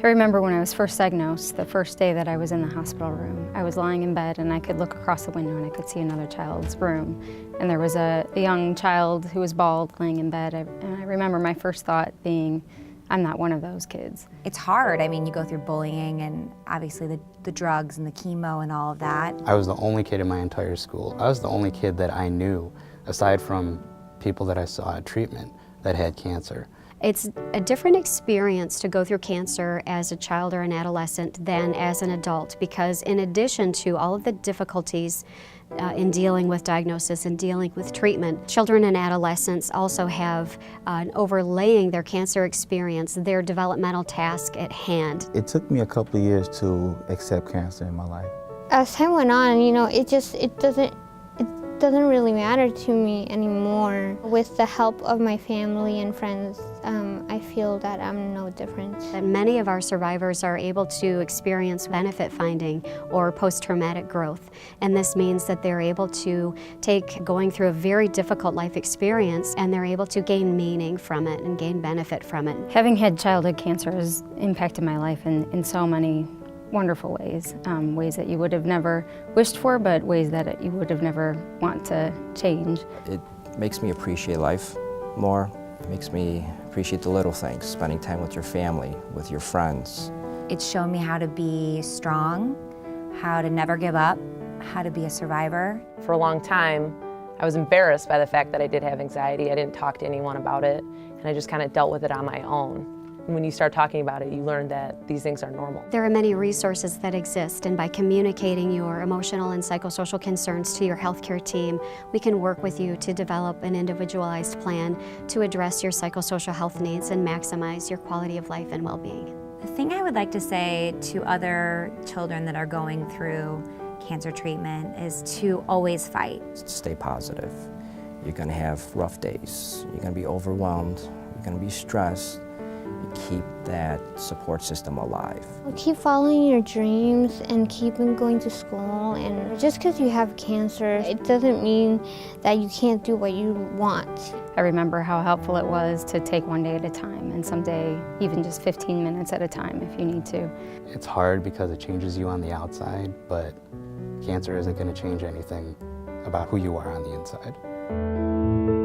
I remember when I was first diagnosed, the first day that I was in the hospital room, I was lying in bed and I could look across the window and I could see another child's room. And there was a young child who was bald laying in bed. And I remember my first thought being, I'm not one of those kids. It's hard. I mean, you go through bullying and obviously the drugs and the chemo and all of that. I was the only kid in my entire school. I was the only kid that I knew, aside from people that I saw at treatment, that had cancer. It's a different experience to go through cancer as a child or an adolescent than as an adult, because in addition to all of the difficulties in dealing with diagnosis and dealing with treatment, children and adolescents also have overlaying their cancer experience, their developmental task at hand. It took me a couple of years to accept cancer in my life. As time went on, you know, it doesn't really matter to me anymore. With the help of my family and friends, I feel that I'm no different. And many of our survivors are able to experience benefit finding or post-traumatic growth. And this means that they're able to take going through a very difficult life experience and they're able to gain meaning from it and gain benefit from it. Having had childhood cancer has impacted my life in so many wonderful ways, ways that you would have never wished for, but ways that you would have never want to change. It makes me appreciate life more. It makes me appreciate the little things, spending time with your family, with your friends. It's shown me how to be strong, how to never give up, how to be a survivor. For a long time, I was embarrassed by the fact that I did have anxiety. I didn't talk to anyone about it, and I just kind of dealt with it on my own. When you start talking about it, you learn that these things are normal. There are many resources that exist, and by communicating your emotional and psychosocial concerns to your healthcare team, we can work with you to develop an individualized plan to address your psychosocial health needs and maximize your quality of life and well-being. The thing I would like to say to other children that are going through cancer treatment is to always fight. Stay positive. You're going to have rough days. You're going to be overwhelmed. You're going to be stressed. Keep that support system alive. Keep following your dreams and keep going to school. And just because you have cancer, it doesn't mean that you can't do what you want. I remember how helpful it was to take one day at a time, and someday even just 15 minutes at a time if you need to. It's hard because it changes you on the outside, but cancer isn't going to change anything about who you are on the inside.